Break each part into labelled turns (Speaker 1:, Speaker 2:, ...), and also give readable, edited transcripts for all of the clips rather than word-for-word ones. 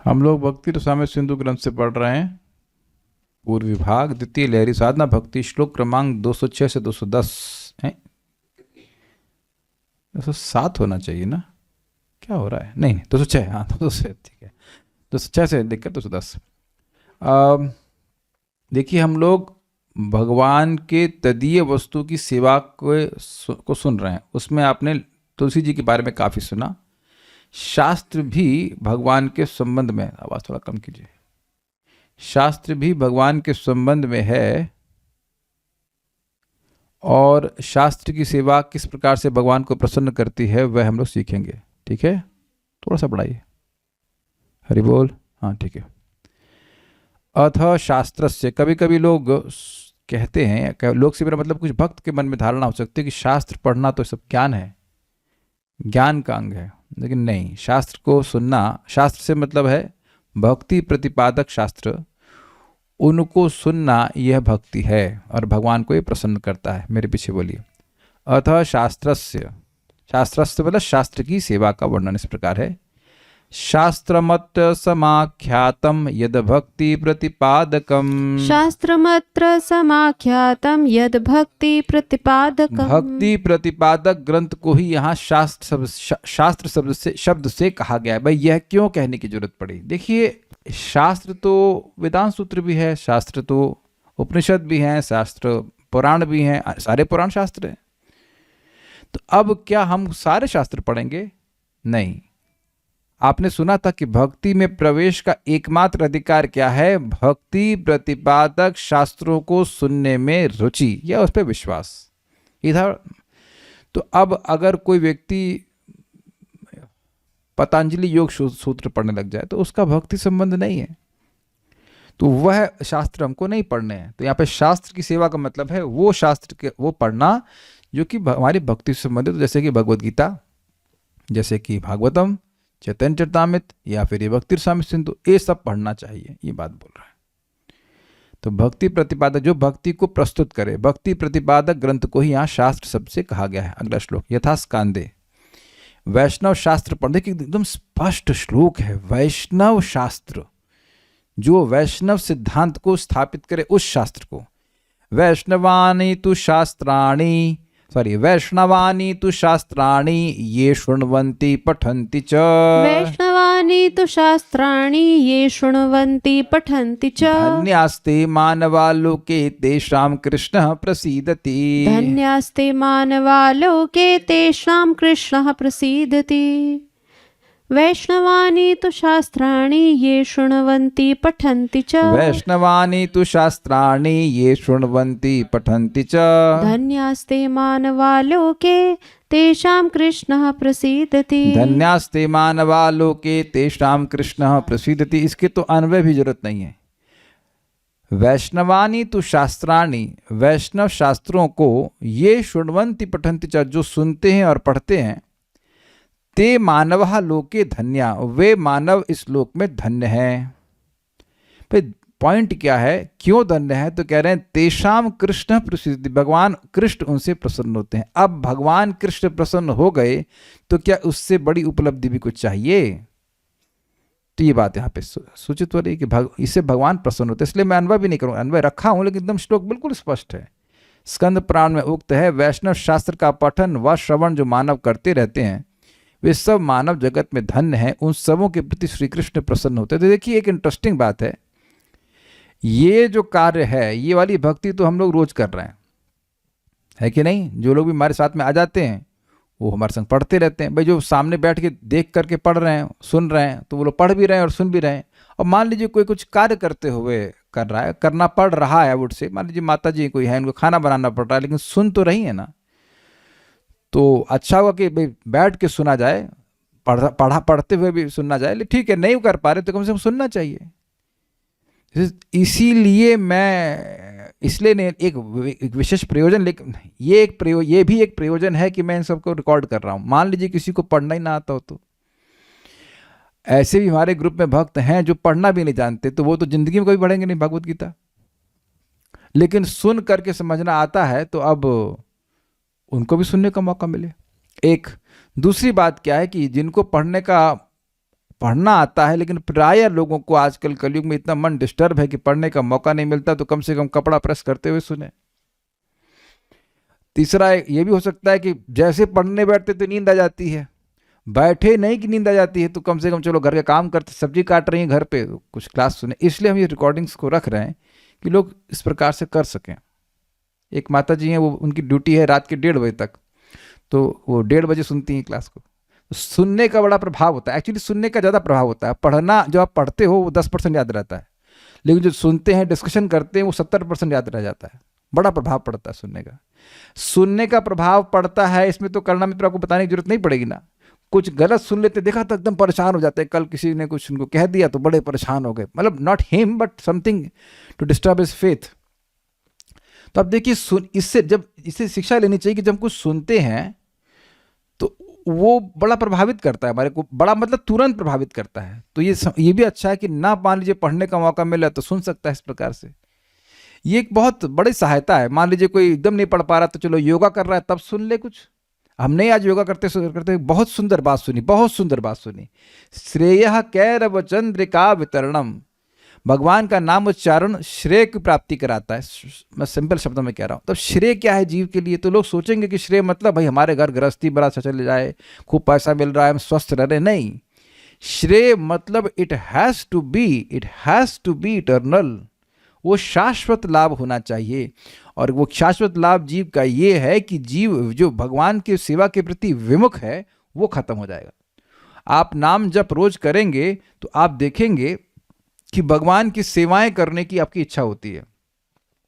Speaker 1: हम लोग भक्ति रसामृत सिंधु ग्रंथ से पढ़ रहे हैं पूर्व विभाग द्वितीय लहरी साधना भक्ति श्लोक क्रमांक 206 से 210 है। 207 होना चाहिए ना, क्या हो रहा है? नहीं 206, हाँ 206 ठीक है। 206 से लेकर 210। देखिए हम लोग भगवान के तदीय वस्तु की सेवा को सुन रहे हैं। उसमें आपने तुलसी जी के बारे में काफ़ी सुना। शास्त्र भी भगवान के संबंध में, आवाज़ थोड़ा कम कीजिए, शास्त्र भी भगवान के संबंध में है और शास्त्र की सेवा किस प्रकार से भगवान को प्रसन्न करती है वह हम लोग सीखेंगे। ठीक है, थोड़ा सा बढ़ाइए। हरि बोल। हाँ ठीक है। अथ शास्त्र से, कभी कभी लोग कहते हैं, लोग से मेरा मतलब कुछ भक्त के मन में धारणा हो सकती है कि शास्त्र पढ़ना तो सब ज्ञान है, ज्ञान का अंग है, लेकिन नहीं। शास्त्र को सुनना, शास्त्र से मतलब है भक्ति प्रतिपादक शास्त्र, उनको सुनना यह भक्ति है और भगवान को ये प्रसन्न करता है। मेरे पीछे बोलिए। अतः शास्त्रस्य, शास्त्रस्य मतलब शास्त्र की सेवा का वर्णन इस प्रकार है। शास्त्रमत्र समाख्यातम यद भक्ति प्रतिपादकम,
Speaker 2: शास्त्रमत्र समाख्यातम यद भक्ति प्रतिपादकम।
Speaker 1: भक्ति प्रतिपादक ग्रंथ को ही यहाँ शास्त्र शब्द से कहा गया है। भाई यह क्यों कहने की जरूरत पड़ी? देखिए शास्त्र तो वेदांत सूत्र भी है, शास्त्र तो उपनिषद भी हैं, शास्त्र पुराण भी हैं, सारे पुराण शास्त्र हैं। तो अब क्या हम सारे शास्त्र पढ़ेंगे? नहीं। आपने सुना था कि भक्ति में प्रवेश का एकमात्र अधिकार क्या है? भक्ति प्रतिपादक शास्त्रों को सुनने में रुचि या उस पर विश्वास। इधर तो अब अगर कोई व्यक्ति पतंजलि योग सूत्र पढ़ने लग जाए तो उसका भक्ति संबंध नहीं है, तो वह शास्त्र हमको नहीं पढ़ने हैं। तो यहाँ पे शास्त्र की सेवा का मतलब है वो शास्त्र के वो पढ़ना जो कि हमारी भक्ति से संबंधित, जैसे कि भगवद गीता, जैसे कि भागवतम, चैतन्य चरितामृत या फिर ये भक्ति रसामृत सिंधु, ये सब पढ़ना चाहिए, ये बात बोल रहा है। तो भक्ति प्रतिपादक, जो भक्ति को प्रस्तुत करे, भक्ति प्रतिपादक ग्रंथ को ही यहाँ शास्त्र शब्द से कहा गया है। अगला श्लोक, यथा स्कांदे वैष्णव शास्त्र पढ़ने की एकदम स्पष्ट श्लोक है। वैष्णव शास्त्र, जो वैष्णव सिद्धांत को स्थापित करे उस शास्त्र को। वैष्णवानी तु शास्त्राणि, वैष्णवानी तु शास्त्राणि ये शृण्वन्ति पठन्ति च,
Speaker 2: वैष्णवानि तु शास्त्राणि ये शृण्वन्ति पठन्ति च।
Speaker 1: धन्यास्ते मानवा लोके तेषां कृष्णः प्रसीदति,
Speaker 2: धन्यास्ते मानवा लोके तेषां कृष्णः प्रसीदति। वैष्णवानि तु शास्त्राणि ये शृण्वन्ति पठन्ति च,
Speaker 1: वैष्णवानि तु शास्त्राणि ये शृण्वन्ति पठन्ति च।
Speaker 2: धन्यास्ते मानवा लोके तेषां कृष्णः प्रसीदति,
Speaker 1: धन्यास्ते मानवा लोके तेषां कृष्णः प्रसीदति। इसके तो अन्वय भी जरूरत नहीं है। वैष्णवानि तु शास्त्राणि, वैष्णव शास्त्रों को, ये शृण्वन्ति पठन्ति च, जो सुनते हैं और पढ़ते हैं, ते मानवः लोके धन्या, वे मानव इस लोक में धन्य हैं। भाई पॉइंट क्या है, क्यों धन्य है? तो कह रहे हैं तेषाम कृष्ण प्रसिद्धि, भगवान कृष्ण उनसे प्रसन्न होते हैं। अब भगवान कृष्ण प्रसन्न हो गए तो क्या उससे बड़ी उपलब्धि भी कुछ चाहिए? तो ये बात यहाँ पे सूचित हो रही है कि इससे भगवान प्रसन्न होते हैं। इसलिए मैं अन्वय भी नहीं करूँगा, अन्वय रखा हूँ लेकिन एकदम श्लोक बिल्कुल स्पष्ट है। स्कंद पुराण में उक्त है, वैष्णव शास्त्र का पठन व श्रवण जो मानव करते रहते हैं वे सब मानव जगत में धन्य हैं, उन सबों के प्रति श्री कृष्ण प्रसन्न होते हैं। तो देखिए एक इंटरेस्टिंग बात है, ये जो कार्य है, ये वाली भक्ति तो हम लोग रोज कर रहे हैं, है कि नहीं? जो लोग भी हमारे साथ में आ जाते हैं वो हमारे संग पढ़ते रहते हैं। भाई जो सामने बैठ के देख करके पढ़ रहे हैं, सुन रहे हैं, तो वो लोग पढ़ भी रहे हैं और सुन भी रहे हैं। और मान लीजिए कोई कुछ कार्य करते हुए कर रहा है, करना पड़ रहा है वुड से, मान लीजिए माता जी कोई है, उनको खाना बनाना पड़ रहा है, लेकिन सुन तो रही है ना, तो अच्छा होगा कि भाई बैठ के सुना जाए, पढ़ते हुए भी सुनना जाए। ठीक है, नहीं कर पा रहे तो कम से कम सुनना चाहिए। इसीलिए मैं, इसलिए नहीं, एक विशेष प्रयोजन, लेकिन ये भी एक प्रयोजन है कि मैं इन सबको रिकॉर्ड कर रहा हूँ। मान लीजिए किसी को पढ़ना ही ना आता हो, तो ऐसे भी हमारे ग्रुप में भक्त हैं जो पढ़ना भी नहीं जानते, तो वो तो जिंदगी में कभी पढ़ेंगे नहीं भगवत गीता, लेकिन सुन करके समझना आता है, तो अब उनको भी सुनने का मौका मिले। एक दूसरी बात क्या है कि जिनको पढ़ना आता है, लेकिन प्रायः लोगों को आजकल कलयुग में इतना मन डिस्टर्ब है कि पढ़ने का मौका नहीं मिलता, तो कम से कम कपड़ा प्रेस करते हुए सुने। तीसरा ये भी हो सकता है कि जैसे पढ़ने बैठते तो नींद आ जाती है, बैठे नहीं कि नींद आ जाती है, तो कम से कम चलो घर के काम करते, सब्जी काट रही हैं घर पे, तो कुछ क्लास सुने। इसलिए हम ये रिकॉर्डिंग्स को रख रहे हैं कि लोग इस प्रकार से कर सकें। एक माता जी हैं, वो उनकी ड्यूटी है रात के 1:30 बजे तक, तो वो 1:30 बजे सुनती हैं क्लास को। तो सुनने का बड़ा प्रभाव होता है, एक्चुअली सुनने का ज़्यादा प्रभाव होता है। पढ़ना जो आप पढ़ते हो वो 10% याद रहता है, लेकिन जो सुनते हैं, डिस्कशन करते हैं, वो 70% याद रह जाता है। बड़ा प्रभाव पड़ता है सुनने का। सुनने का प्रभाव पड़ता है, इसमें तो करना मित्र आपको बताने की जरूरत नहीं पड़ेगी ना। कुछ गलत सुन लेते, देखा तो एकदम परेशान हो जाते हैं। कल किसी ने कुछ उनको कह दिया तो बड़े परेशान हो गए, मतलब not him but something to disturb his faith. तो अब देखिए, इससे शिक्षा लेनी चाहिए कि जब कुछ सुनते हैं तो वो बड़ा प्रभावित करता है हमारे को, बड़ा मतलब तुरंत प्रभावित करता है। तो ये भी अच्छा है कि ना मान लीजिए पढ़ने का मौका मिला तो सुन सकता है इस प्रकार से। ये एक बहुत बड़ी सहायता है। मान लीजिए कोई एकदम नहीं पढ़ पा रहा, तो चलो योगा कर रहा है तब सुन ले कुछ। हमने आज योगा करते करते बहुत सुंदर बात सुनी, बहुत सुंदर बात सुनी। श्रेयः कैरव चंद्रिका वितरणम, भगवान का नाम उच्चारण श्रेय की प्राप्ति कराता है। मैं सिंपल शब्दों में कह रहा हूँ। तब श्रेय क्या है जीव के लिए? तो लोग सोचेंगे कि श्रेय मतलब भाई हमारे घर गृहस्थी बड़ा अच्छा चले जाए, खूब पैसा मिल रहा है, हम स्वस्थ रह रहे। नहीं, श्रेय मतलब it has to be eternal. वो शाश्वत लाभ होना चाहिए। और वो शाश्वत लाभ जीव का ये है कि जीव जो भगवान की सेवा के प्रति विमुख है वो खत्म हो जाएगा। आप नाम जप रोज करेंगे तो आप देखेंगे कि भगवान की सेवाएं करने की आपकी इच्छा होती है,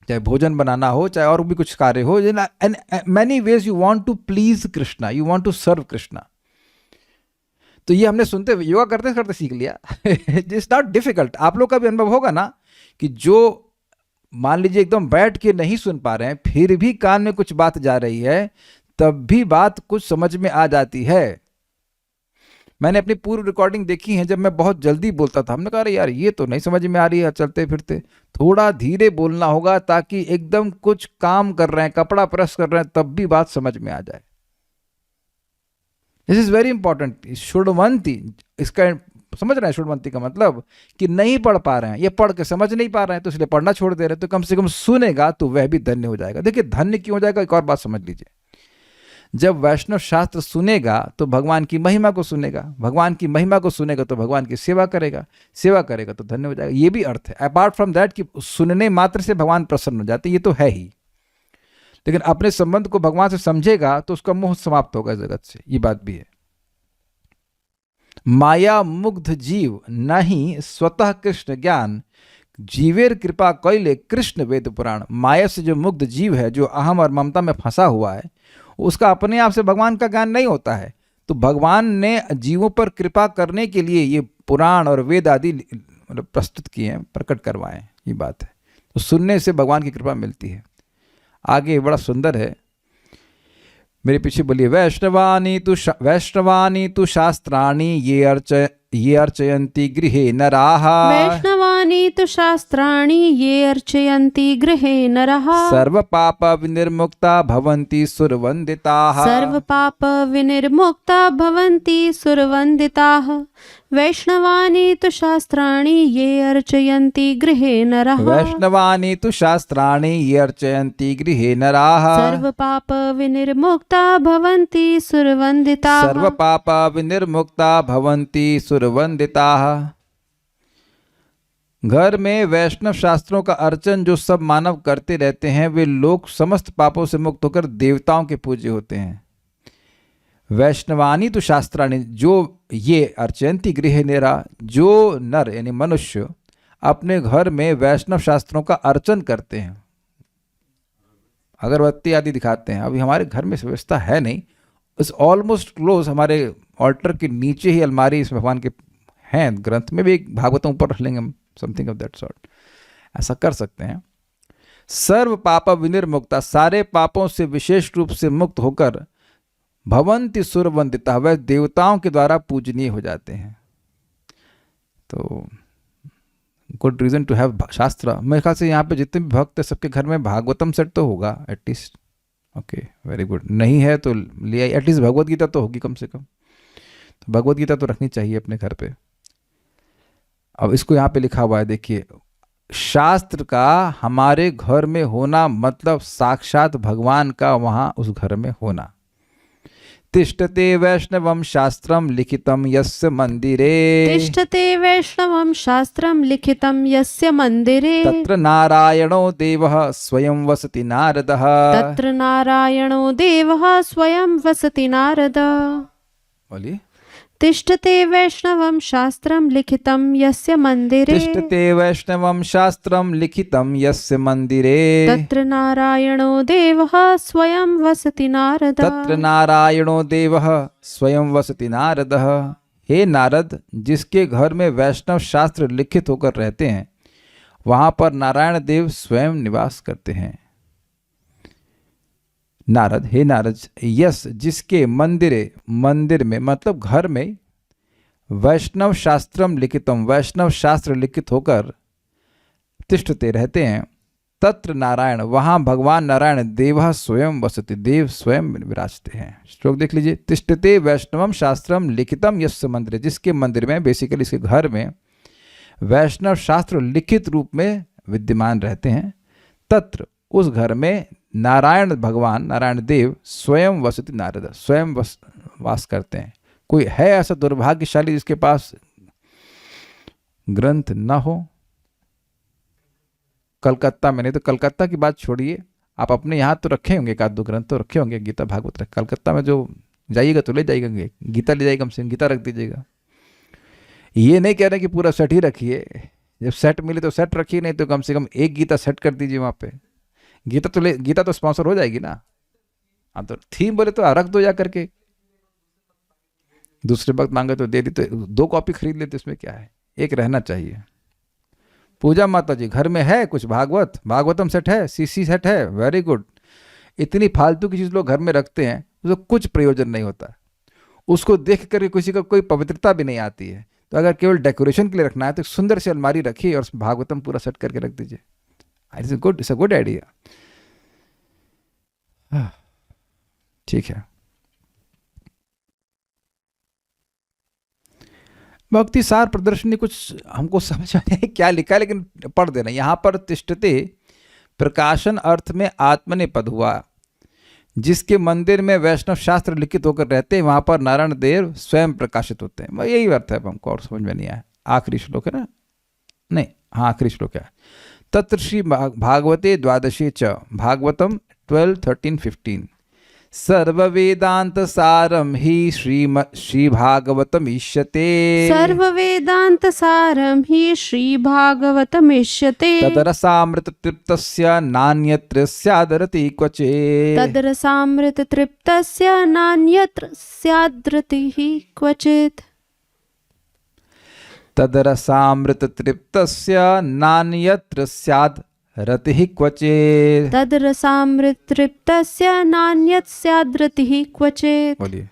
Speaker 1: चाहे भोजन बनाना हो, चाहे और भी कुछ कार्य हो। And many ways you want to please Krishna, you want to serve Krishna. तो ये हमने सुनते योगा करते करते सीख लिया। It's not difficult. आप लोग का भी अनुभव होगा ना कि जो मान लीजिए एकदम बैठ के नहीं सुन पा रहे हैं, फिर भी कान में कुछ बात जा रही है, तब भी बात कुछ समझ में आ जाती है। मैंने अपनी पूर्व रिकॉर्डिंग देखी है, जब मैं बहुत जल्दी बोलता था, हमने कहा अरे यार ये तो नहीं समझ में आ रही है चलते फिरते, थोड़ा धीरे बोलना होगा ताकि एकदम कुछ काम कर रहे हैं, कपड़ा प्रेस कर रहे हैं, तब भी बात समझ में आ जाए। This is very important. शुडवंती, इसका समझ रहे हैं? शुडवंती का मतलब कि नहीं पढ़ पा रहे हैं, ये पढ़ के समझ नहीं पा रहे हैं तो इसलिए पढ़ना छोड़ दे रहे हैं, तो कम से कम सुनेगा तो वह भी धन्य हो जाएगा। देखिए धन्य क्यों हो जाएगा, एक और बात समझ लीजिए। जब वैष्णव शास्त्र सुनेगा तो भगवान की महिमा को सुनेगा, भगवान की महिमा को सुनेगा तो भगवान की सेवा करेगा, सेवा करेगा तो धन्य हो जाएगा। ये भी अर्थ है। अपार्ट फ्रॉम दैट कि सुनने मात्र से भगवान प्रसन्न हो जाते, ये तो है ही, लेकिन अपने संबंध को भगवान से समझेगा तो उसका मोह समाप्त होगा जगत से, ये बात भी है। माया मुग्ध जीव नहीं स्वतः कृष्ण ज्ञान, जीवेर कृपा कैले कृष्ण वेद पुराण। माया से जो मुग्ध जीव है, जो अहम और ममता में फंसा हुआ है, उसका अपने आप से भगवान का ज्ञान नहीं होता है। तो भगवान ने जीवों पर कृपा करने के लिए ये पुराण और वेद आदि मतलब प्रस्तुत किए हैं, प्रकट करवाए हैं, ये बात है। तो सुनने से भगवान की कृपा मिलती है। आगे बड़ा सुंदर है, मेरे पीछे बोलिए। वैष्णवानी तु शास्त्राणि ये अर्चयन्ति गृहे नराः।
Speaker 2: वैष्णवानि तु शास्त्राणि ये अर्चयन्ति गृहे नरः।
Speaker 1: सर्व पाप विनिर्मुक्ता भवन्ति सुरवन्दिताः।
Speaker 2: सर्व पाप विनिर्मुक्ता भवन्ति सुरवन्दिताः। वैष्णवानि तु शास्त्राणि ये अर्चयन्ति गृहे नरः।
Speaker 1: वैष्णवानि तु शास्त्राणि ये अर्चयन्ति गृहे नराः।
Speaker 2: सर्व पाप विनिर्मुक्ता भवन्ति सुरवन्दिताः।
Speaker 1: सर्व पाप विनिर्मुक्ता भवन्ति सुरवन्दिताः। घर में वैष्णव शास्त्रों का अर्चन जो सब मानव करते रहते हैं, वे लोग समस्त पापों से मुक्त होकर देवताओं के पूज्य होते हैं। वैष्णवानी तो शास्त्राणी, जो ये अर्चयंती गृह नेरा, जो नर यानी मनुष्य अपने घर में वैष्णव शास्त्रों का अर्चन करते हैं, अगरबत्ती आदि दिखाते हैं। अभी हमारे घर में व्यवस्था है नहीं, इस ऑलमोस्ट क्लोज हमारे ऑल्टर के नीचे ही अलमारी इस भगवान के हैं, ग्रंथ में भी एक भागवतों ऊपर रख लेंगे हम, समथिंग ऑफ दैट सॉर्ट, ऐसा कर सकते हैं। सर्व पाप विनिर्मुक्ता, सारे पापों से विशेष रूप से मुक्त होकर भवंति सुरवंदिता, वह देवताओं के द्वारा पूजनीय हो जाते हैं। तो गुड रीजन टू हैव शास्त्र। मेरे ख्याल से यहाँ पे जितने भी भक्त हैं सबके घर में भागवतम सेट तो होगा एटलीस्ट। Okay, very good. नहीं है तो ले, एटलीस्ट भगवत गीता तो होगी कम से कम। तो भगवत गीता तो रखनी चाहिए अपने घर पे। अब इसको यहाँ पे लिखा हुआ है, देखिए, शास्त्र का हमारे घर में होना मतलब साक्षात भगवान का वहाँ उस घर में होना। तिष्ठते वैष्णवं शास्त्रम लिखितम यस्य मंदिरे,
Speaker 2: तिष्ठते वैष्णवं शास्त्रं लिखितं यस्य मन्दिरे,
Speaker 1: तत्र नारायणो देवः स्वयं वसति नारदः।
Speaker 2: तत्र नारायणो देवः स्वयं वसति नारद।
Speaker 1: बोलिए,
Speaker 2: तिष्ठते वैष्णवं शास्त्रं लिखितं यस्य मन्दिरे,
Speaker 1: तिष्ठते वैष्णवं शास्त्रम लिखितम यस्य मंदिरे,
Speaker 2: तत्र नारायणो देवः स्वयं वसति नारद।
Speaker 1: तत्र नारायणो देवः स्वयं वसति नारदः। हे नारद, जिसके घर में वैष्णव शास्त्र लिखित होकर रहते हैं वहां पर नारायण देव स्वयं निवास करते हैं। नारद, हे नारद, यस जिसके मंदिरे, मंदिर में मतलब घर में, वैष्णव शास्त्रम लिखितम, वैष्णव शास्त्र लिखित होकर तिष्ठते रहते हैं, तत्र नारायण, वहाँ भगवान नारायण, देवः स्वयं वसति, देव स्वयं विराजते हैं। श्लोक देख लीजिए, तिष्ठते वैष्णवम शास्त्रम लिखितम यस्य मंदिर, जिसके मंदिर में, बेसिकली इसके घर में वैष्णव शास्त्र लिखित रूप में विद्यमान रहते हैं, तत्र उस घर में नारायण भगवान, नारायण देव स्वयं वसति नारद, स्वयं वास करते हैं। कोई है ऐसा दुर्भाग्यशाली जिसके पास ग्रंथ न हो? कलकत्ता में, नहीं तो कलकत्ता की बात छोड़िए, आप अपने यहाँ तो रखे होंगे, एक आध दो ग्रंथ तो रखे होंगे, गीता भागवत रखे। कलकत्ता में जो जाइएगा तो ले जाइएगा, गीता ले जाइएगा, कम से कम गीता रख दीजिएगा। ये नहीं कह रहे कि पूरा सेट ही रखिए, जब सेट मिले तो सेट रखिए, नहीं तो कम से कम एक गीता सेट कर दीजिए वहाँ पे। गीता तो स्पॉन्सर हो जाएगी ना। हाँ, तो थीम बोले तो रख दो जा करके, दूसरे वक्त मांगे तो दे दी, तो 2 कॉपी खरीद लेते, इसमें क्या है, एक रहना चाहिए। पूजा माता जी, घर में है कुछ भागवतम सेट है, सीसी सेट है, वेरी गुड। इतनी फालतू की चीज़ लोग घर में रखते हैं, उसको कुछ प्रयोजन नहीं होता, उसको देख करके किसी का कोई पवित्रता भी नहीं आती है। तो अगर केवल डेकोरेशन के लिए रखना है तो एक सुंदर सी अलमारी रखिए और उसमें भागवतम पूरा सेट करके रख दीजिए। It's a good idea. ठीक है, भक्ति सार प्रदर्शनी कुछ हमको समझ आया क्या लिखा है, लेकिन पढ़ देना। यहाँ पर तिष्ठते प्रकाशन अर्थ में आत्मनेपद हुआ, जिसके मंदिर में वैष्णव शास्त्र लिखित होकर रहते हैं वहां पर नारायण देव स्वयं प्रकाशित होते हैं। यही अर्थ है, हमको और समझ में नहीं आया। आखिरी श्लोक है ना, नहीं, हाँ आखिरी श्लोक है। तत्र श्री भागवते द्वादशे च, भागवतम 12, 13, 15, सर्ववेदांत सारम ही श्री भागवतम इष्यते,
Speaker 2: सर्ववेदांत सारं हि श्री भागवतमिष्यते,
Speaker 1: तदरसामृत तृप्तस्य नान्यत्र स्यादरति क्वचित्,
Speaker 2: तदरसामृत तृप्तस्य नान्यत्र स्याद्रतिः क्वचित्,
Speaker 1: तदरसामृत तृप्तस्य नान्यत्र स्याद् रतिः क्वचित्,
Speaker 2: तदरसामृत तृप्तस्य नान्यत् स्याद्रतिः क्वचित्।
Speaker 1: बोलिए,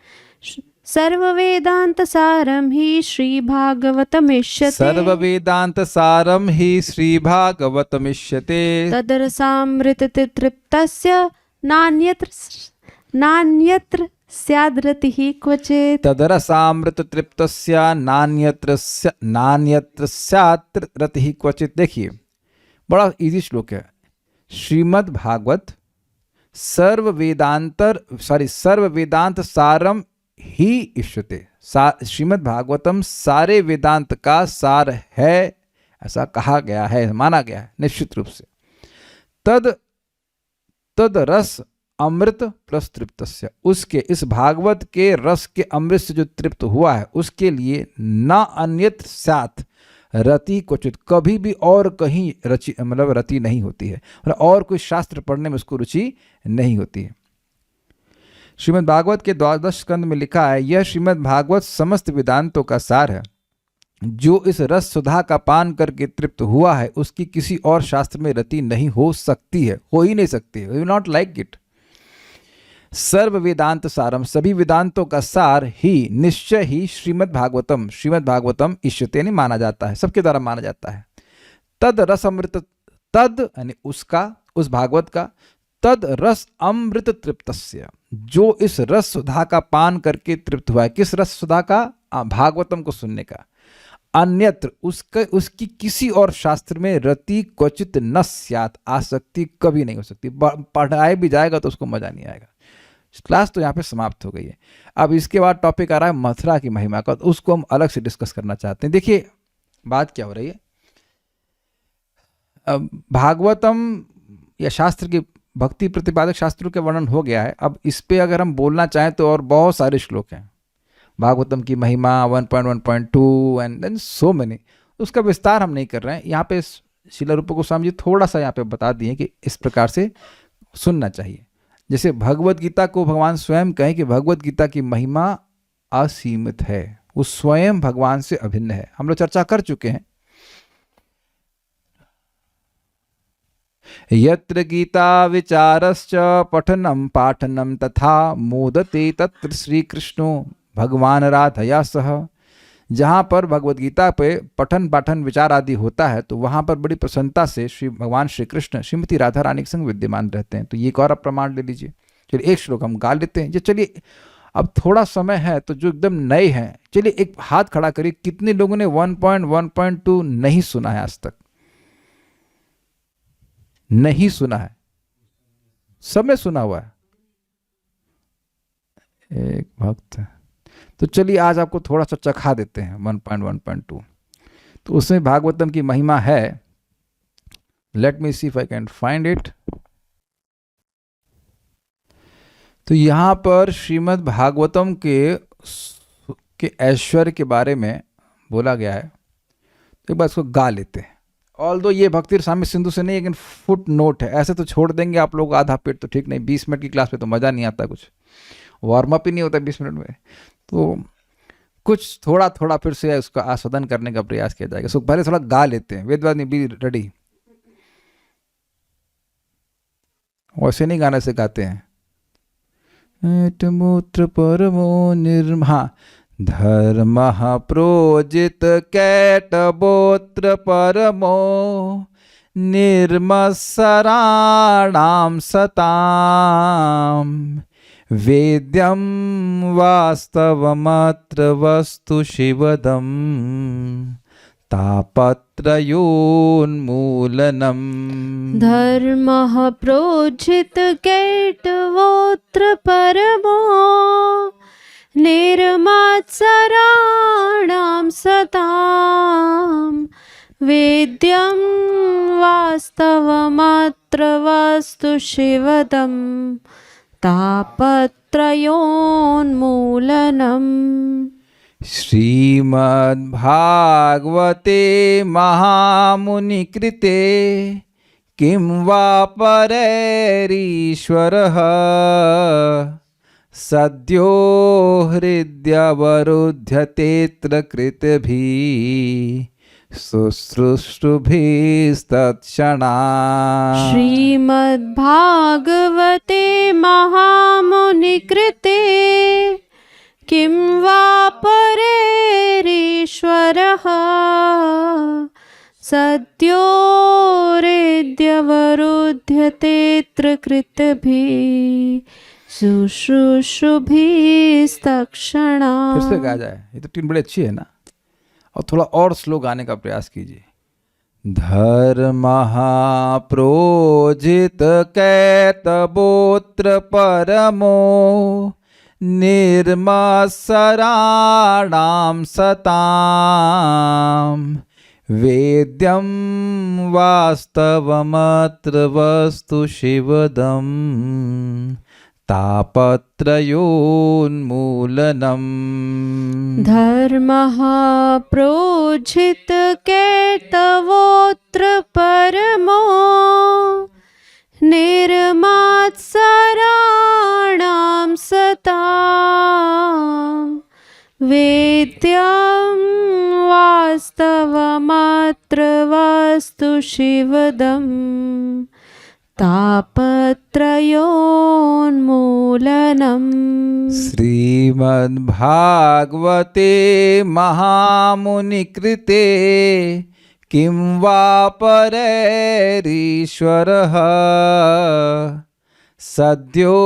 Speaker 2: सर्ववेदांत सारं हि श्री भागवतमिष्यते,
Speaker 1: सर्ववेदांत सारम ही श्री भागवतमिष्यते,
Speaker 2: तदरसामृत तृप्तस्य नान्यत्र स्याद्रतिः क्वचित्,
Speaker 1: तदरसामृत तृप्तस्य नान्यत्र स्यात् रतिः क्वचित्। देखिए, बड़ा इजी श्लोक है। श्रीमद् भागवत सर्व वेदांत सारम ही इष्यते, श्रीमद् भागवतम सारे वेदांत का सार है, ऐसा कहा गया है, माना गया है निश्चित रूप से। तद रस अमृत प्लस तृप्तस्य, उसके इस भागवत के रस के अमृत से जो तृप्त हुआ है उसके लिए न अन्यत्र स्यात् रति क्वचित, कभी भी और कहीं रति नहीं होती है, मतलब और कोई शास्त्र पढ़ने में उसको रुचि नहीं होती है। श्रीमद् भागवत के 12 स्कंद में लिखा है, यह श्रीमद् भागवत समस्त वेदांतों का सार है। जो इस रस सुधा का पान करके तृप्त हुआ है उसकी किसी और शास्त्र में रति नहीं हो सकती है, हो ही नहीं सकती है, यू नॉट लाइक इट। सर्व वेदांत सारम, सभी वेदांतों का सार ही, निश्चय ही श्रीमद् भागवतम इष्यते नहीं माना जाता है, सबके द्वारा माना जाता है। तद रस अमृत, तद यानी उसका, उस भागवत का, तद रस अमृत तृप्तस्य, जो इस रस सुधा का पान करके तृप्त हुआ है। किस रस सुधा का? भागवतम को सुनने का। अन्यत्र उसकी किसी और शास्त्र में रति क्वचित न स्यात्, आसक्ति कभी नहीं हो सकती। पढ़ाए भी जाएगा तो उसको मजा नहीं आएगा। क्लास तो यहाँ पे समाप्त हो गई है। अब इसके बाद टॉपिक आ रहा है मथुरा की महिमा का, तो उसको हम अलग से डिस्कस करना चाहते हैं। देखिए बात क्या हो रही है, भागवतम या शास्त्र की भक्ति प्रतिपादक शास्त्रों के वर्णन हो गया है। अब इस पे अगर हम बोलना चाहें तो और बहुत सारे श्लोक हैं, भागवतम की महिमा 1.1.2 एंड देन सो मेनी, उसका विस्तार हम नहीं कर रहे हैं यहाँ पे। श्रील रूप गोस्वामी जी थोड़ा सा यहाँ पे बता दिए कि इस प्रकार से सुनना चाहिए। जैसे भगवत गीता को भगवान स्वयं कहें कि भगवत गीता की महिमा असीमित है, वो स्वयं भगवान से अभिन्न है। हम लोग चर्चा कर चुके हैं। यत्र गीता विचारश्च पठनम पाठनम तथा मोदते तत्र श्री कृष्णो भगवान राधया सह। जहाँ पर भगवत गीता पे पठन पाठन विचार आदि होता है तो वहाँ पर बड़ी प्रसन्नता से भगवान श्री कृष्ण श्रीमती राधा रानी के संग विद्यमान रहते हैं। तो ये एक और प्रमाण ले लीजिए। चलिए एक श्लोक हम गा लेते हैं। जो चलिए अब थोड़ा समय है तो जो एकदम नए हैं, चलिए एक हाथ खड़ा करिए, कितने लोगों ने 1.1.2 नहीं सुना है आज तक? नहीं सुना है? सब ने सुना हुआ है? एक भक्त है। तो चलिए आज आपको थोड़ा सा चखा देते हैं 1.1.2। तो उसमें भागवतम की महिमा है। Let me see if I can find it. तो यहां पर श्रीमद् भागवतम के ऐश्वर्य के बारे में बोला गया है। तो एक बार इसको गा लेते हैं। ऑल्दो ये भक्ति रसामृत सिंधु से नहीं, लेकिन फुट नोट है। ऐसे तो छोड़ देंगे आप लोग आधा पेट तो ठीक नहीं। 20 मिनट की क्लास में तो मज़ा नहीं आता, कुछ वार्म अप ही नहीं होता 20 मिनट में। तो कुछ थोड़ा थोड़ा फिर से उसका आस्वादन करने का प्रयास किया जाएगा। सो पहले थोड़ा गा लेते हैं। वेदवादी बी रेडी। वैसे नहीं गाने से गाते हैं। मूत्र परमो निर्मा धर्मः प्रोजित कैटबोत्र परमो निर्मत्सराणां सतां वेद्यं वास्तवमत्र वस्तु शिवदं तापत्रयोन्मूलनम्।
Speaker 2: धर्मः प्रोज्झित कैटवोऽत्र परमो निर्मत्सराणां सतां वेद्यं वास्तवमत्र वस्तु शिवदं तापत्रयोन्मूलनम्।
Speaker 1: श्रीमद्भागवते महामुनिकृते किं वा परैरीश्वरः सद्यो हृद्यवरुध्यतेऽत्र कृतभिः शुश्रूषुभिस्तत्क्षणात्।
Speaker 2: श्रीमद्भागवते महामुनिकृते किं वा परेरीश्वरः सद्यो हृद्यवरुध्यतेऽत्र कृतभिः शुश्रूषुभिस्तत्क्षणात्।
Speaker 1: फिर से गा जाए। ये तो ट्यून बड़ी अच्छी है ना। और थोड़ा और स्लो गाने का प्रयास कीजिए। धर्मः प्रोजित कैतवोऽत्र परमो निर्मत्सराणां सतां वेद्यं वास्तवमत्र वस्तु शिवदं तापत्रयोन्मूलनम्।
Speaker 2: धर्मः प्रोज्झित कैतवोऽत्र परमो निर्मत्सराणां सतां वेद्यं वास्तवमत्र वस्तु शिवदं तापत्रयोन्मूलनम्।
Speaker 1: श्रीमद्भागवते महामुनिकृते किं वा परैरीश्वरः सद्यो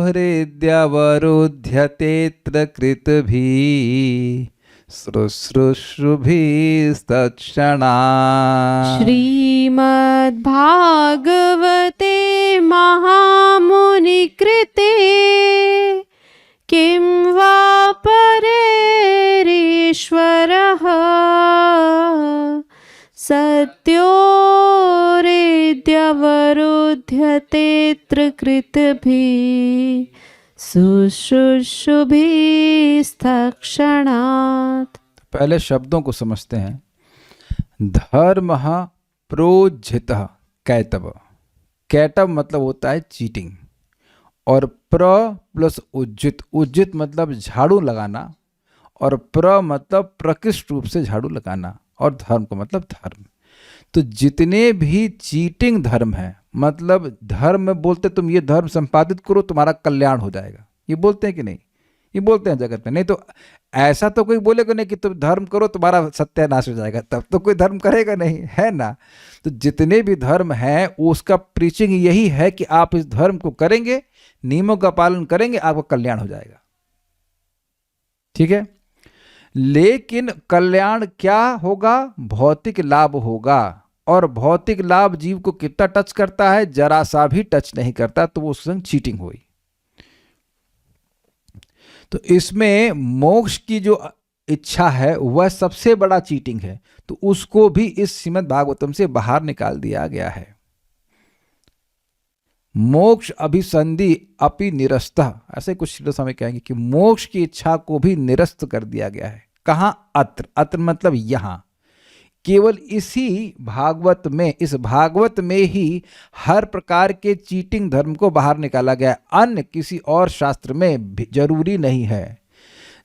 Speaker 1: हृद्यवरुध्यतेऽत्र कृतभिः शुश्रूषुभिस्तत्क्षणात्।
Speaker 2: श्रीमद्भागवते महामुनिकृते किं वा परेरीश्वरः सत्योरेद्यवरुध्यतेऽत्र कृतभिः शुश्रूषुभिस्तत्क्षणात्।
Speaker 1: पहले शब्दों को समझते हैं। धर्म प्रोज्झित कैतव। कैतव मतलब होता है चीटिंग, और प्र प्लस उज्जित, उज्जित मतलब झाड़ू लगाना, और प्र मतलब प्रकृष्ट रूप से झाड़ू लगाना, और धर्म का मतलब धर्म। तो जितने भी चीटिंग धर्म है, मतलब धर्म में बोलते तुम ये धर्म संपादित करो तुम्हारा कल्याण हो जाएगा, ये बोलते हैं कि नहीं? ये बोलते हैं जगत में। नहीं तो ऐसा तो कोई बोलेगा नहीं कि तुम धर्म करो तुम्हारा सत्यानाश हो जाएगा, तब तो कोई धर्म करेगा नहीं, है ना? तो जितने भी धर्म हैं उसका प्रीचिंग यही है कि आप इस धर्म को करेंगे, नियमों का पालन करेंगे, आपका कल्याण हो जाएगा। ठीक है, लेकिन कल्याण क्या होगा? भौतिक लाभ होगा, और भौतिक लाभ जीव को कितना टच करता है? जरा सा भी टच नहीं करता, तो वो उसके संग चीटिंग हुई। तो इसमें मोक्ष की जो इच्छा है वह सबसे बड़ा चीटिंग है, तो उसको भी इस श्रीमद् भागवतम से बाहर निकाल दिया गया है। मोक्ष अभिसंधि अपि निरस्तः, ऐसे कुछ श्लोक हमें कहेंगे कि मोक्ष की इच्छा को भी निरस्त कर दिया गया है। कहाँ? अत्र। अत्र मतलब यहां, केवल इसी भागवत में, इस भागवत में ही हर प्रकार के चीटिंग धर्म को बाहर निकाला गया। अन्य किसी और शास्त्र में जरूरी नहीं है,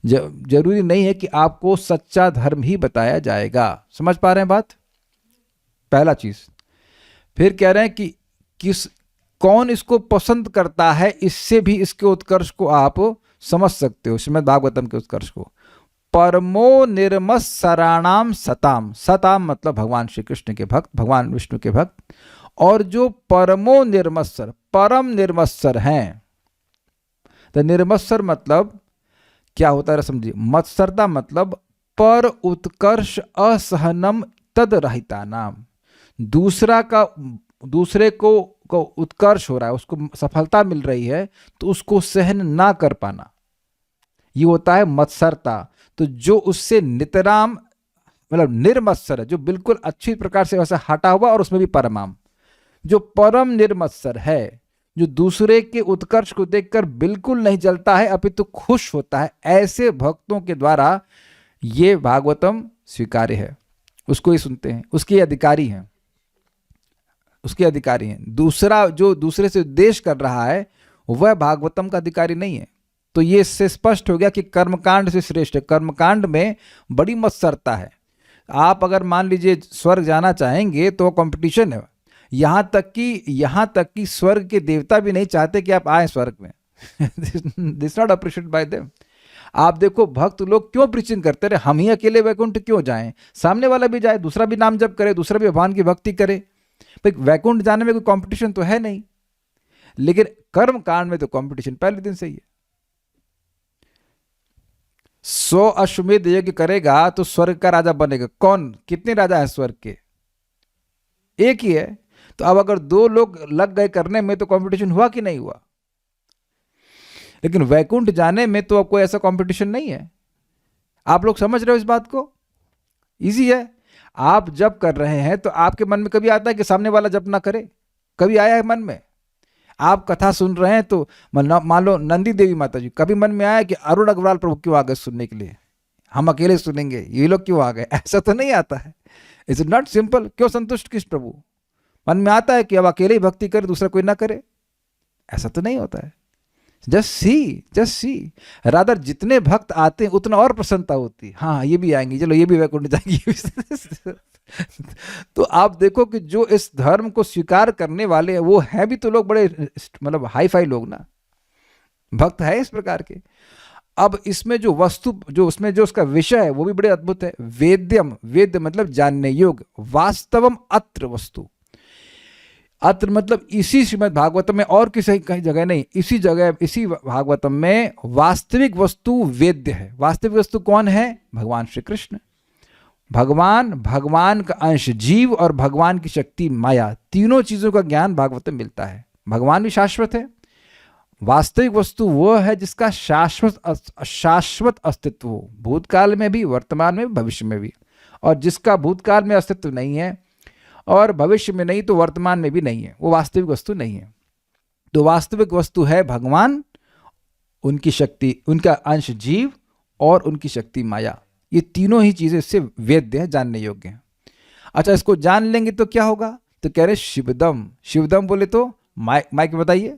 Speaker 1: जरूरी नहीं है कि आपको सच्चा धर्म ही बताया जाएगा। समझ पा रहे हैं बात? पहला चीज। फिर कह रहे हैं कि कौन इसको पसंद करता है, इससे भी इसके उत्कर्ष को आप समझ सकते हो, श्रीमद् भागवतम के उत्कर्ष को। परमो निर्मत्सराणाम सताम, सताम मतलब भगवान श्री कृष्ण के भक्त, भगवान विष्णु के भक्त, और जो परमो निर्मत्सर, परम निर्मत्सर हैं। तो निर्मत्सर मतलब क्या होता है समझिए। मत्सरता मतलब पर उत्कर्ष असहनम तद रहिता नाम, दूसरे को उत्कर्ष हो रहा है, उसको सफलता मिल रही है तो उसको सहन ना कर पाना, ये होता है मत्सरता। तो जो उससे नितराम मतलब निर्मत्सर है, जो बिल्कुल अच्छी प्रकार से वैसे हटा हुआ, और उसमें भी परमाम, जो परम निर्मत्सर है, जो दूसरे के उत्कर्ष को देखकर बिल्कुल नहीं जलता है अपितु खुश होता है, ऐसे भक्तों के द्वारा ये भागवतम स्वीकार्य है। उसको ही सुनते हैं, उसके अधिकारी हैं, उसके अधिकारी हैं। दूसरा जो दूसरे से द्वेष कर रहा है वह भागवतम का अधिकारी नहीं है। तो ये इससे स्पष्ट हो गया कि कर्मकांड से श्रेष्ठ है। कर्मकांड में बड़ी मत्सरता है। आप अगर मान लीजिए स्वर्ग जाना चाहेंगे तो कंपटीशन है, यहाँ तक कि स्वर्ग के देवता भी नहीं चाहते कि आप आए स्वर्ग में। This not appreciated by them. आप देखो भक्त लोग क्यों प्रीचिंग करते रहे, हम ही अकेले वैकुंठ क्यों जाएं, सामने वाला भी जाए, दूसरा भी नाम जप करे, दूसरा भी भगवान की भक्ति करे। भाई वैकुंठ जाने में कोई कंपटीशन तो है नहीं, लेकिन कर्म कांड में तो कंपटीशन पहले दिन से ही है। 100 अश्वमेध यज्ञ करेगा तो स्वर्ग का राजा बनेगा। कौन, कितने राजा है स्वर्ग के? एक ही है। तो अब अगर 2 लोग लग गए करने में तो कंपटीशन हुआ कि नहीं हुआ? लेकिन वैकुंठ जाने में तो अब कोई ऐसा कंपटीशन नहीं है। आप लोग समझ रहे हो इस बात को? इजी है। आप जब कर रहे हैं तो आपके मन में कभी आता है कि सामने वाला जब ना करे? कभी आया है मन में? आप कथा सुन रहे हैं तो मान लो नंदी देवी माता जी, कभी मन में आया कि अरुण अग्रवाल प्रभु क्यों आ गए सुनने के लिए, हम अकेले सुनेंगे, ये लोग क्यों आ गए? ऐसा तो नहीं आता है। It's not simple. क्यों संतुष्ट किस प्रभु? मन में आता है कि अब अकेले ही भक्ति करे, दूसरा कोई ना करे? ऐसा तो नहीं होता है। जस्ट सी रादर जितने भक्त आते हैं उतना और प्रसन्नता होती है। हाँ ये भी आएंगे, चलो ये भी वैकुंठ जाएंगे। तो आप देखो कि जो इस धर्म को स्वीकार करने वाले हैं वो हैं भी तो लोग बड़े मतलब हाई फाई लोग ना, भक्त है इस प्रकार के। अब इसमें जो वस्तु, जो उसमें जो उसका विषय है वो भी बड़े अद्भुत है। वेद्यम, वेद्य मतलब जानने योग्य, वास्तवम अत्र वस्तु। अत्र मतलब इसी श्रीमद् भागवतम में, और किसी कहीं जगह नहीं, इसी जगह इसी भागवतम में वास्तविक वस्तु वेद्य है। वास्तविक वस्तु कौन है? भगवान श्री कृष्ण। भगवान, भगवान का अंश जीव और भगवान की शक्ति माया, तीनों चीजों का ज्ञान भागवत में मिलता है। भगवान भी शाश्वत है। वास्तविक वस्तु वह है जिसका शाश्वत अस्तित्व हो, भूतकाल में भी, वर्तमान में भी, भविष्य में भी। और जिसका भूतकाल में अस्तित्व नहीं है और भविष्य में नहीं तो वर्तमान में भी नहीं है, वो वास्तविक वस्तु नहीं है। तो वास्तविक वस्तु है भगवान, उनकी शक्ति, उनका अंश जीव और उनकी शक्ति माया। ये तीनों ही चीजें इससे वेद्य है, जानने योग्य हैं। अच्छा, इसको जान लेंगे तो क्या होगा? तो कह रहे शिवदम। शिवदम बोले तो माइक बताइए।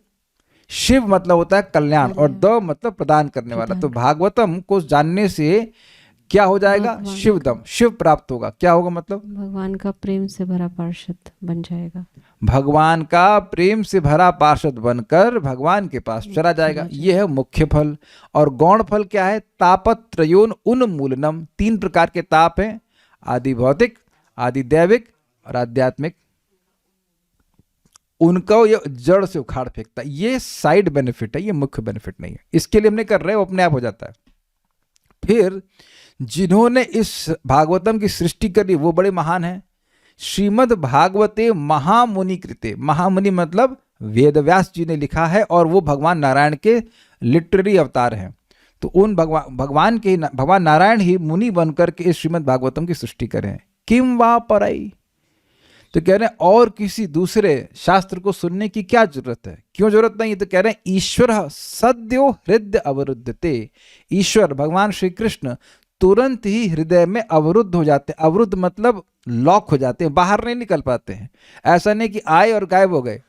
Speaker 1: शिव मतलब होता है कल्याण और द मतलब प्रदान करने वाला। तो भागवतम को जानने से क्या हो जाएगा? शिवदम, शिव प्राप्त होगा। क्या होगा मतलब?
Speaker 2: भगवान का प्रेम से भरा पार्षद बन जाएगा।
Speaker 1: भगवान का प्रेम से भरा पार्षद बनकर भगवान के पास चला जाएगा। यह है मुख्य फल। और गौण फल क्या है? तापत्रयोन उन्मूलनम। 3 प्रकार के ताप हैं, आदि भौतिक, आदि दैविक और आध्यात्मिक। उनको ये जड़ से उखाड़ फेंकता है। ये साइड बेनिफिट है, ये मुख्य बेनिफिट नहीं है। इसके लिए हम नहीं कर रहे, वो अपने आप हो जाता है। फिर जिन्होंने इस भागवतम की सृष्टि करी वो बड़े महान हैं। श्रीमद् भागवते महामुनि कृते। महामुनि मतलब वेदव्यास जी ने लिखा है और वो भगवान नारायण के लिटरेरी अवतार हैं। तो उन भगवान नारायण ही मुनि बनकर के इस श्रीमद् भागवतम की सृष्टि करें। किम वा परई, तो कह रहे हैं और किसी दूसरे शास्त्र को सुनने की क्या जरूरत है? क्यों जरूरत नहीं? तो कह रहे हैं ईश्वर सद्यो हृदय अवरुद्धते। ईश्वर भगवान श्री कृष्ण तुरंत ही हृदय में अवरुद्ध हो जाते हैं। अवरुद्ध मतलब लॉक हो जाते हैं, बाहर नहीं निकल पाते हैं। ऐसा नहीं कि आए और गायब हो गए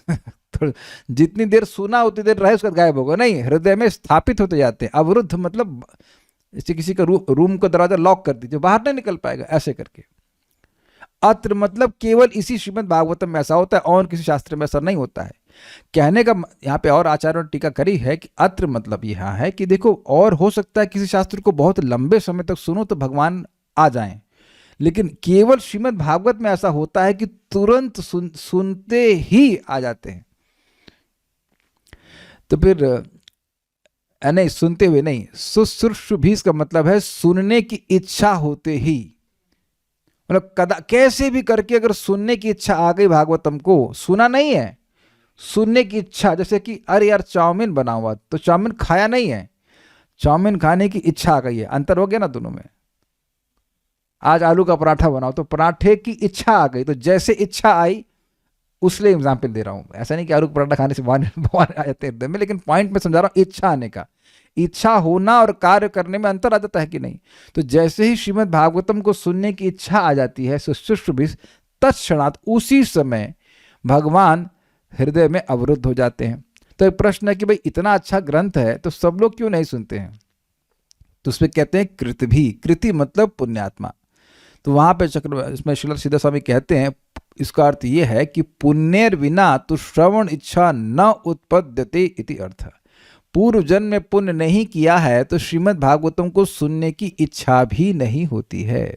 Speaker 1: तो जितनी देर सुना उतनी देर रहे उसके बाद गायब हो गए, नहीं, हृदय में स्थापित होते जाते हैं। अवरुद्ध मतलब जैसे किसी का रूम का दरवाजा लॉक कर दीजिए, बाहर नहीं निकल पाएगा, ऐसे करके। अत्र मतलब केवल इसी श्रीमद् भागवतम में ऐसा होता है और किसी शास्त्र में ऐसा नहीं होता है। कहने का यहाँ पे और आचार्यों ने टीका करी है कि अत्र मतलब यहाँ है कि देखो, और हो सकता है किसी शास्त्र को बहुत लंबे समय तक सुनो तो भगवान आ जाएं, लेकिन केवल श्रीमद् भागवत में ऐसा होता है कि तुरंत सुनते ही आ जाते हैं। तो फिर नहीं, सुनते हुए नहीं, सुश्रुभीस का मतलब है सुनने की इच्छा होते ही। मतलब कैसे भी करके अगर सुनने की इच्छा आ गई भागवतम को, सुना नहीं है, सुनने की इच्छा, जैसे कि अरे यार चाउमीन बना हुआ, तो चाउमीन खाया नहीं है, चाउमीन खाने की इच्छा आ गई है। अंतर हो गया ना दोनों में। आज आलू का पराठा बनाओ तो पराठे की इच्छा आ गई, तो जैसे इच्छा आई उसलिए एग्जाम्पल दे रहा हूं। ऐसा नहीं कि आलू का पराठा खाने से भगवान आ जाते हैं, लेकिन पॉइंट में समझा रहा हूं, इच्छा आने का। इच्छा होना और कार्य करने में अंतर आ जाता है कि नहीं? तो जैसे ही श्रीमद् भागवतम को सुनने की इच्छा आ जाती है सुश्रुभिः, तत्क्षणात् उसी समय भगवान हृदय में अवरुद्ध हो जाते हैं। तो एक प्रश्न है कि भाई इतना अच्छा ग्रंथ है तो सब लोग क्यों नहीं सुनते हैं? तो उसमें कहते हैं कृति भी। कृति मतलब पुण्यात्मा। तो वहां पे इसमें श्रील सीधा स्वामी कहते हैं, इसका अर्थ यह है कि पुण्येर विना तो श्रवण इच्छा न उत्पद्यते इति अर्थ। पूर्व जन्म में पुण्य नहीं किया है तो श्रीमद् भागवतम को सुनने की इच्छा भी नहीं होती है,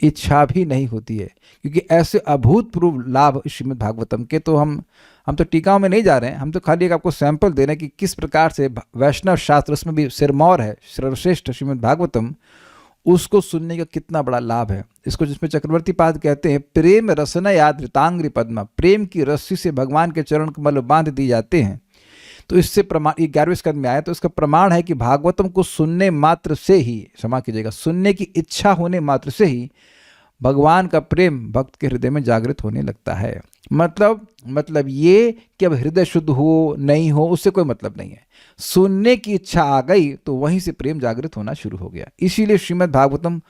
Speaker 1: इच्छा भी नहीं होती है, क्योंकि ऐसे अभूतपूर्व लाभ श्रीमद् भागवतम के। तो हम तो टीकाओं में नहीं जा रहे हैं, हम तो खाली एक आपको सैंपल दे रहे हैं कि किस प्रकार से वैष्णव शास्त्र, उसमें भी सिरमौर है सर्वश्रेष्ठ श्रीमद् भागवतम, उसको सुनने का कितना बड़ा लाभ है। इसको जिसमें चक्रवर्ती पाद कहते हैं, प्रेम रसना याद ऋतांग्रि पद्मा, प्रेम की रस्सी से भगवान के चरण कमल बांध दिए जाते हैं। तो इससे प्रमाण, ये 11वें स्कंद में आया, तो इसका प्रमाण है कि भागवतम को सुनने मात्र से ही, क्षमा कीजिएगा, सुनने की इच्छा होने मात्र से ही भगवान का प्रेम भक्त के हृदय में जागृत होने लगता है। मतलब ये कि अब हृदय शुद्ध हो नहीं हो उससे कोई मतलब नहीं है। सुनने की इच्छा आ गई तो वहीं से प्रेम जागृत होना शुरू हो गया। इसीलिए श्रीमद् भागवतम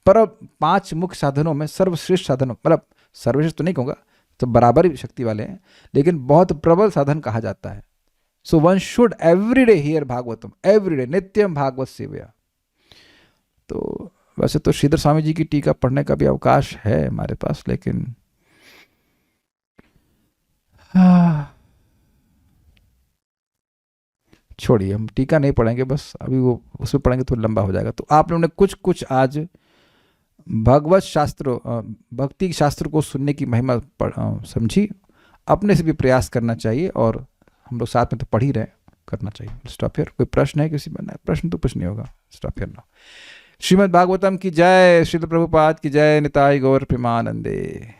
Speaker 1: पर 5 मुख्य साधनों में सर्वश्रेष्ठ साधनों, मतलब सर्वश्रेष्ठ तो नहीं कहूँगा, तो बराबर ही शक्ति वाले हैं, लेकिन बहुत प्रबल साधन कहा जाता है। So one should every day here Bhagavatam, every day, नित्यम भागवत सेवया। तो वैसे तो श्रीधर स्वामी जी की टीका पढ़ने का भी अवकाश है हमारे पास, लेकिन छोड़िए, हम टीका नहीं पढ़ेंगे, बस अभी वो उसमें पढ़ेंगे तो लंबा हो जाएगा। तो आप लोगों ने कुछ आज भगवत शास्त्र, भक्ति शास्त्र को सुनने की महिमा समझी, अपने से भी प्रयास करना चाहिए, और हम लोग साथ में तो पढ़ ही रहे, करना चाहिए। Stop here. कोई प्रश्न है किसी में? प्रश्न तो कुछ नहीं होगा। Stop here now. Shrimad Bhagavatam की जय, श्रील प्रभुपाद की जय, निताई गौर प्रेमानंदे।